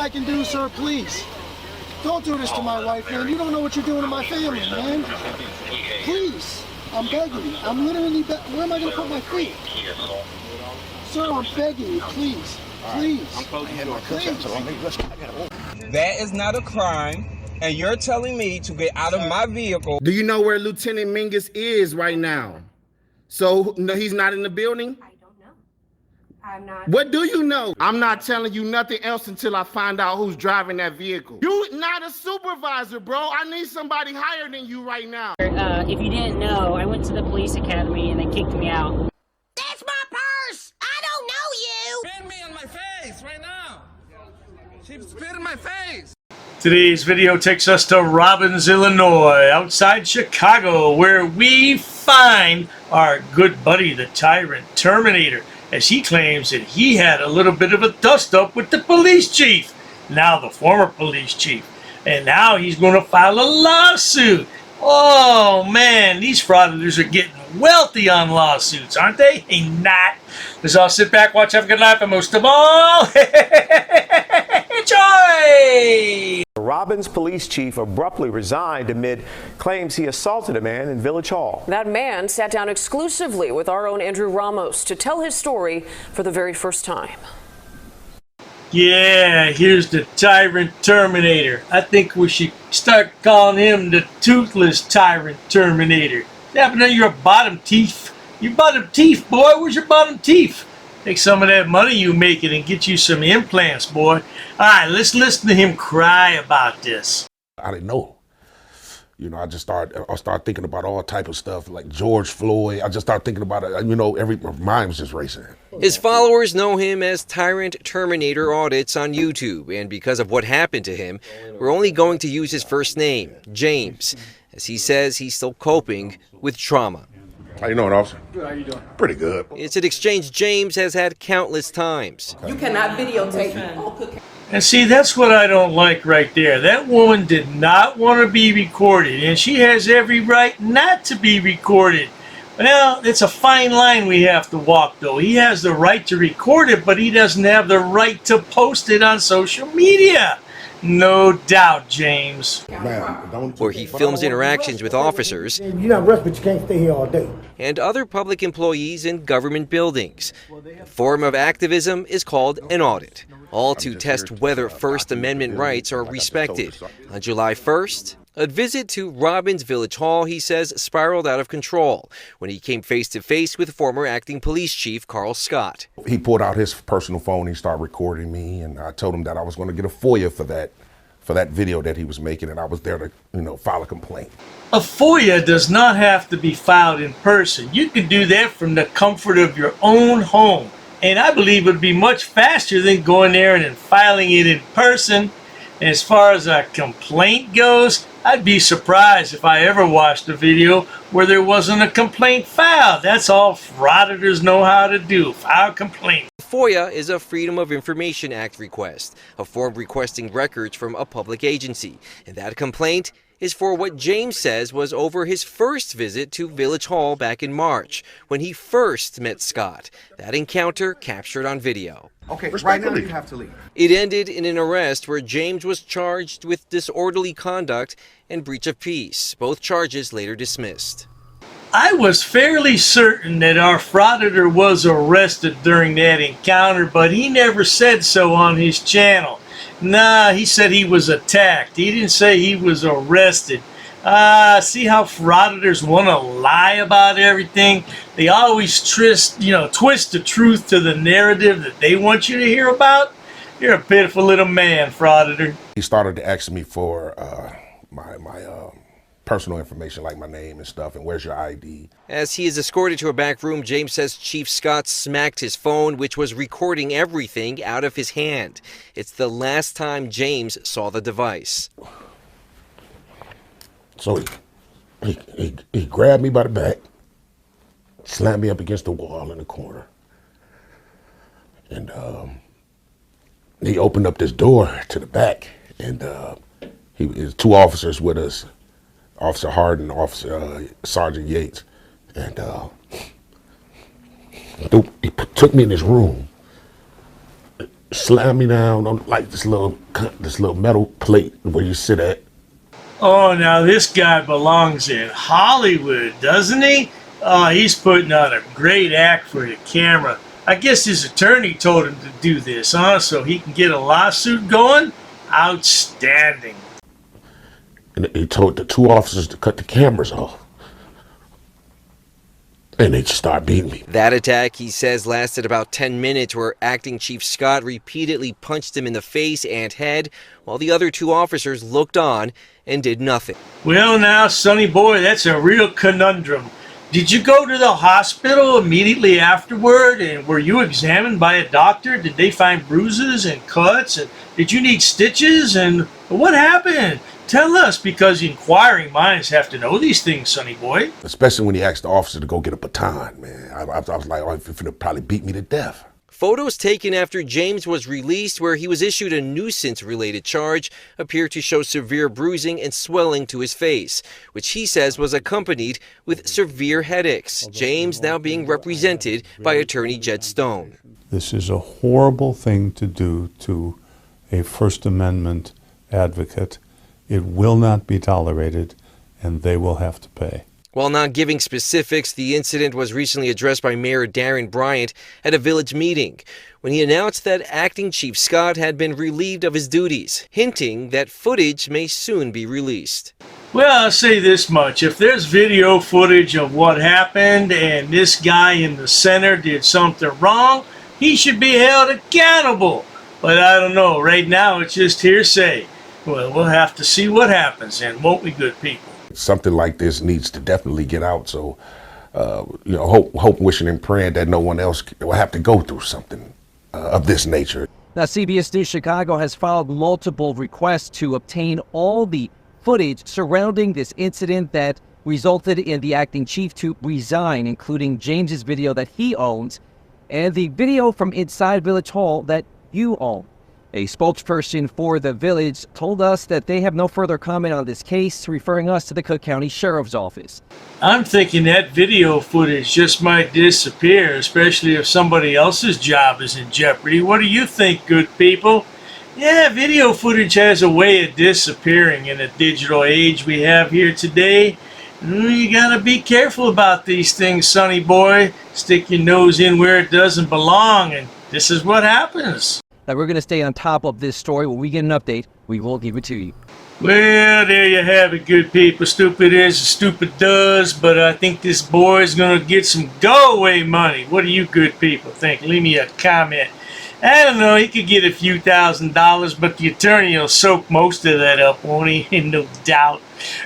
I can do, sir, please. Don't do this to my wife, man. You don't know what you're doing to my family, man. Please. I'm begging you. I'm literally where am I going to put my feet? Sir, I'm begging you, please. Please. Please. That is not a crime, and you're telling me to get out of my vehicle. Do you know where Lieutenant Mingus is right now? So no, he's not in the building? I don't know. I'm not. What do you know? I'm not telling you nothing else until I find out who's driving that vehicle. You not a supervisor, bro. I need somebody higher than you right now. If you didn't know, I went to the police academy and they kicked me out. That's my purse! I don't know you! Spit me on my face right now. She spit in my face. Today's video takes us to Robbins, Illinois, outside Chicago, where we find our good buddy, the Tyrant Terminator, as he claims that he had a little bit of a dust-up with the police chief, now the former police chief, and now he's going to file a lawsuit. Oh man, these frauditors are getting wealthy on lawsuits, aren't they? Hey, not. Let's all sit back, watch, have a good laugh, and most of all, enjoy! Robbins police chief abruptly resigned amid claims he assaulted a man in Village Hall. That man sat down exclusively with our own Andrew Ramos to tell his story for the very first time. Yeah, here's the Tyrant Terminator. I think we should start calling him the Toothless Tyrant Terminator. What happened to your bottom teeth? Your bottom teeth, boy. Where's your bottom teeth? Take some of that money you making and get you some implants, boy. All right, let's listen to him cry about this. I didn't know. You know, I started thinking about all type of stuff like George Floyd. I just started thinking about it. You know, my mind was just racing. His followers know him as Tyrant Terminator Audits on YouTube, and because of what happened to him, we're only going to use his first name, James, as he says he's still coping with trauma. How you doing, officer? Good, how you doing? Pretty good. It's an exchange James has had countless times. You cannot videotape me. And see, that's what I don't like right there. That woman did not want to be recorded, and she has every right not to be recorded. Well, it's a fine line we have to walk, though. He has the right to record it, but he doesn't have the right to post it on social media. No doubt, James. Where he films interactions with officers You're not rushed, but you can't stay here all day. and other public employees in government buildings. A form of activism is called an audit, all to test whether First Amendment rights are respected. On July 1st, a visit to Robbins Village Hall, he says, spiraled out of control when he came face to face with former acting police chief Carl Scott. He pulled out his personal phone. He started recording me, and I told him that I was going to get a FOIA for that video that he was making, and I was there to, you know, file a complaint. A FOIA does not have to be filed in person. You can do that from the comfort of your own home. And I believe it would be much faster than going there and then filing it in person. And as far as a complaint goes, I'd be surprised if I ever watched a video where there wasn't a complaint filed. That's all frauditors know how to do, file complaints. FOIA is a Freedom of Information Act request, a form requesting records from a public agency. And that complaint is for what James says was over his first visit to Village Hall back in March, when he first met Scott. That encounter captured on video. Okay, right now you have to leave. It ended in an arrest where James was charged with disorderly conduct and breach of peace, both charges later dismissed. I was fairly certain that our Frauditor was arrested during that encounter, but he never said so on his channel. Nah, he said he was attacked. He didn't say he was arrested. See how frauditors want to lie about everything? They always twist the truth to the narrative that they want you to hear about. You're a pitiful little man, frauditor. He started to ask me for my personal information, like my name and stuff, and where's your ID. As he is escorted to a back room, James says Chief Scott smacked his phone, which was recording everything, out of his hand. It's the last time James saw the device. So he grabbed me by the back, slammed me up against the wall in the corner, and he opened up this door to the back, and there's two officers with us, Officer Harden, Officer Sergeant Yates, and he took me in this room, slammed me down on like this little metal plate where you sit at. Oh, now this guy belongs in Hollywood, doesn't he? Oh, he's putting on a great act for the camera. I guess his attorney told him to do this, huh? So he can get a lawsuit going? Outstanding. And he told the 2 officers to cut the cameras off. And they just start beating me. That attack, he says, lasted about 10 minutes, where Acting Chief Scott repeatedly punched him in the face and head, while the other 2 officers looked on and did nothing. Well, now, Sonny boy, that's a real conundrum. Did you go to the hospital immediately afterward, and were you examined by a doctor? Did they find bruises and cuts? And did you need stitches? And what happened? Tell us, because inquiring minds have to know these things, Sonny boy. Especially when he asked the officer to go get a baton, man. I was like, oh, he's gonna probably beat me to death. Photos taken after James was released, where he was issued a nuisance-related charge, appear to show severe bruising and swelling to his face, which he says was accompanied with severe headaches. James now being represented by attorney Jed Stone. This is a horrible thing to do to a First Amendment advocate. It will not be tolerated, and they will have to pay. While not giving specifics, the incident was recently addressed by Mayor Darren Bryant at a village meeting, when he announced that Acting Chief Scott had been relieved of his duties, hinting that footage may soon be released. Well, I'll say this much. If there's video footage of what happened and this guy in the center did something wrong, he should be held accountable. But I don't know. Right now, it's just hearsay. Well, we'll have to see what happens, and won't we, good people? Something like this needs to definitely get out. So, hope, wishing, and praying that no one else will have to go through something of this nature. Now, CBS News Chicago has filed multiple requests to obtain all the footage surrounding this incident that resulted in the acting chief to resign, including James's video that he owns and the video from inside Village Hall that you own. A spokesperson for the village told us that they have no further comment on this case, referring us to the Cook County Sheriff's Office. I'm thinking that video footage just might disappear, especially if somebody else's job is in jeopardy. What do you think, good people? Yeah, video footage has a way of disappearing in the digital age we have here today. You gotta be careful about these things, Sonny boy. Stick your nose in where it doesn't belong, and this is what happens. Now, we're going to stay on top of this story. When we get an update, we will give it to you. Well, there you have it, good people. Stupid is, stupid does, but I think this boy is going to get some go-away money. What do you good people think? Leave me a comment. I don't know, he could get a few $1,000s, but the attorney will soak most of that up, won't he? No doubt.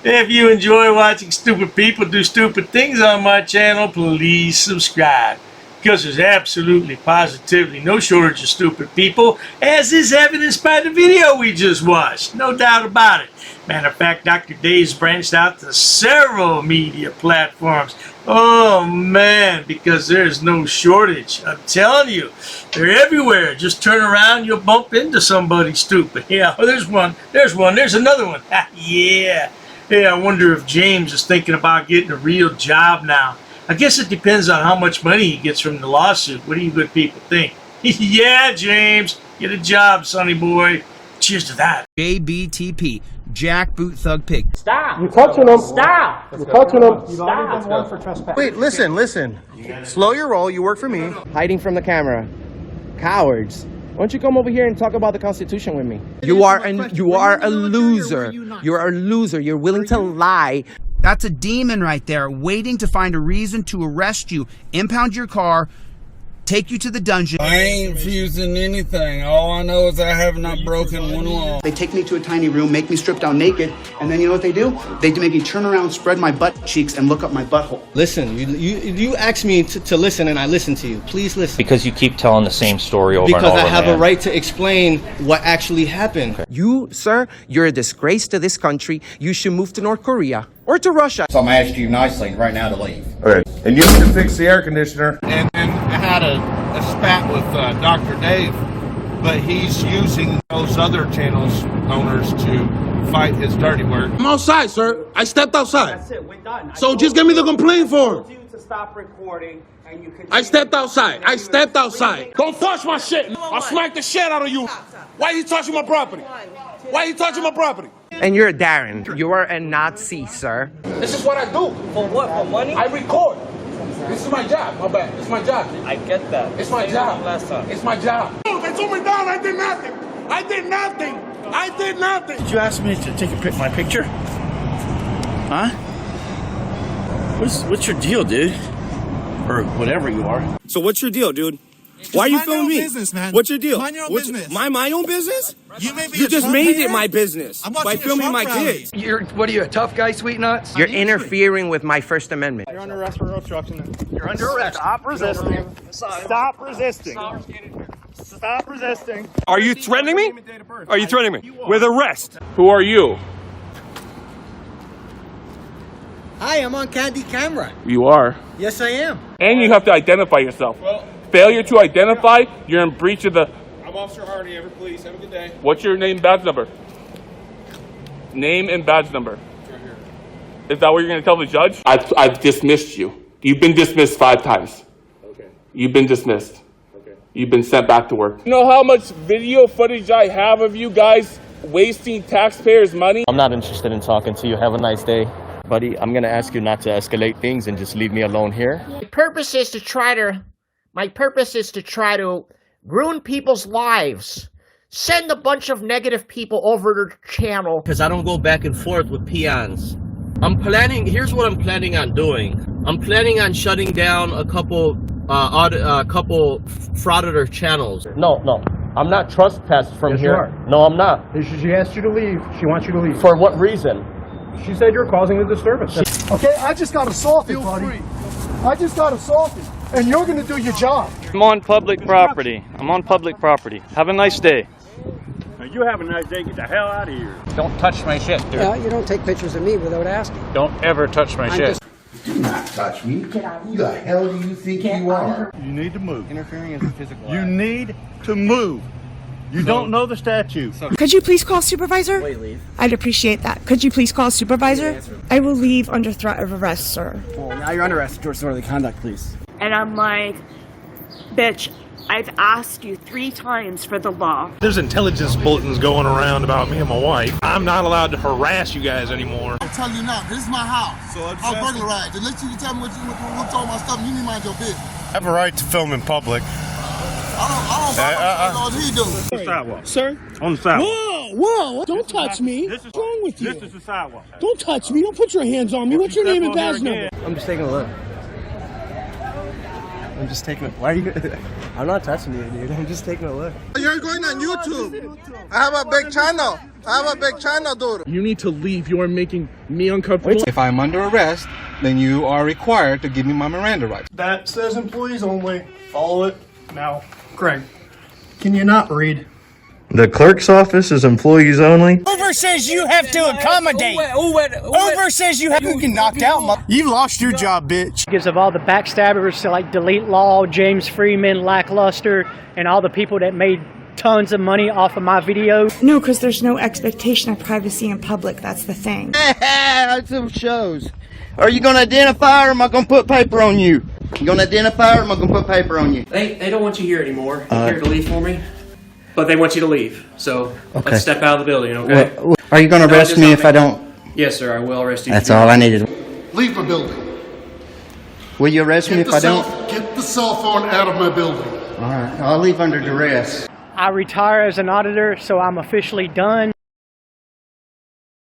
If you enjoy watching stupid people do stupid things on my channel, please subscribe. Because there's absolutely, positively no shortage of stupid people, as is evidenced by the video we just watched. No doubt about it. Matter of fact, Dr. Dave's branched out to several media platforms. Oh, man, because there's no shortage. I'm telling you, they're everywhere. Just turn around, you'll bump into somebody stupid. Yeah, oh, there's one, there's another one. Yeah. Hey, I wonder if James is thinking about getting a real job now. I guess it depends on how much money he gets from the lawsuit. What do you good people think? Yeah, James, get a job, sonny boy. Cheers to that. JBTP, Jackboot Thug Pig. Stop. You're touching him. Stop. You're touching him. You've already been warned for trespass. Wait, listen. Slow your roll. You work for me. Hiding from the camera. Cowards. Why don't you come over here and talk about the Constitution with me? You are a loser. You're a loser. You're willing to lie. That's a demon right there, waiting to find a reason to arrest you, impound your car, take you to the dungeon. I ain't fusing anything. All I know is I have not broken one law. They take me to a tiny room, make me strip down naked, and then you know what they do? They make me turn around, spread my butt cheeks, and look up my butthole. Listen, you asked me to listen, and I listened to you. Please listen. Because you keep telling the same story over and over, Because I have a right to explain what actually happened. Okay. You, sir, you're a disgrace to this country. You should move to North Korea or to Russia. So I'm asking you nicely right now to leave. Okay. And you can fix the air conditioner. And I had a spat with Dr. Dave, but he's using those other channels owners to fight is dirty work. I'm outside, sir. I stepped outside. That's it. We're done. So just give me the complaint form. I told you to stop recording, and you continue. I stepped outside. I stepped outside. Don't touch my shit. I'll smack the shit out of you. Why are you touching my property? Why are you touching my property? And you're Darren. You are a Nazi, sir. This is what I do. For what? For money? I record. This is my job. My bad. It's my job. I get that. It's my job. Last time. It's my job. They told me down. I did nothing. I did nothing. I did nothing. Did you ask me to take my picture? Huh? What's your deal, dude? Or whatever you are. So what's your deal, dude? Why are you filming me? Business, man. What's your deal? Mind your own business. My own business? You just made it my business by filming my kids. What are you, a tough guy, sweet nuts? You're interfering with my First Amendment. You're under arrest for obstruction. You're under arrest. Stop resisting. Stop resisting. Stop resisting. Are you threatening me? Are you threatening me with arrest? Who are you? Hi, I'm on candid camera. You are. Yes, I am. And you have to identify yourself. Failure to identify, you're in breach of the... I'm Officer Hardy, ever police. Have a good day. What's your name, badge number? Name and badge number. Right here. Is that what you're going to tell the judge? I've dismissed you. You've been dismissed 5 times. Okay. You've been dismissed. Okay. You've been sent back to work. You know how much video footage I have of you guys wasting taxpayers' money? I'm not interested in talking to you. Have a nice day. Buddy, I'm going to ask you not to escalate things and just leave me alone here. My purpose is to try to ruin people's lives. Send a bunch of negative people over to the channel. Because I don't go back and forth with peons. Here's what I'm planning on doing. I'm planning on shutting down a couple Frauditor channels. No. I'm not trespassed from here. No, I'm not. She asked you to leave. She wants you to leave. For what reason? She said you're causing a disturbance. Okay, I just got assaulted, buddy. I just got assaulted, and you're going to do your job. I'm on public property. Have a nice day. You have a nice day. Get the hell out of here. Don't touch my shit, dude. Yeah, you don't take pictures of me without asking. Don't ever touch my shit. Do not touch me. Who the hell do you think you are? You need to move. Interfering is a physical You need to move. You don't know the statute. Could you please call supervisor? Wait, leave. I'd appreciate that. Could you please call supervisor? I will leave under threat of arrest, sir. Well, now you're under arrest for disorderly conduct, please. And I'm like, bitch, I've asked you 3 times for the law. There's intelligence bulletins going around about me and my wife. I'm not allowed to harass you guys anymore. I'm telling you now, this is my house. So I was burglarized. Unless you tell me what's all my stuff, you need to mind your business. I have a right to film in public. I don't he do. On the sidewalk. Sir? On the sidewalk. Whoa! Don't touch me. What's wrong with you? This is the sidewalk. Don't touch me. Don't put your hands on me. What's your name and badge number? I'm just taking a look. Why are you? I'm not touching you, dude. I'm just taking a look. You're going on YouTube. I have a big channel, dude. You need to leave. You are making me uncomfortable. If I'm under arrest, then you are required to give me my Miranda rights. That says employees only. Follow it now. Craig, can you not read? The clerk's office is employees only. Over says you have to accommodate. Over says you have to get knocked out. You lost your job, bitch. Because of all the backstabbers to like Delete Law, James Freeman, Lackluster, and all the people that made tons of money off of my videos. No, because there's no expectation of privacy in public. That's the thing. That's some shows. Are you going to identify or am I going to put paper on you? You going to identify or am I going to put paper on you? They don't want you here anymore. They're here to leave for me. But they want you to leave. So let's step out of the building, okay? Are you going to arrest me if I don't? Yes, sir. I will arrest you. That's all I needed. Leave the building. Will you arrest me if I don't? Get the cell phone out of my building. All right. I'll leave under duress. I retire as an auditor, so I'm officially done.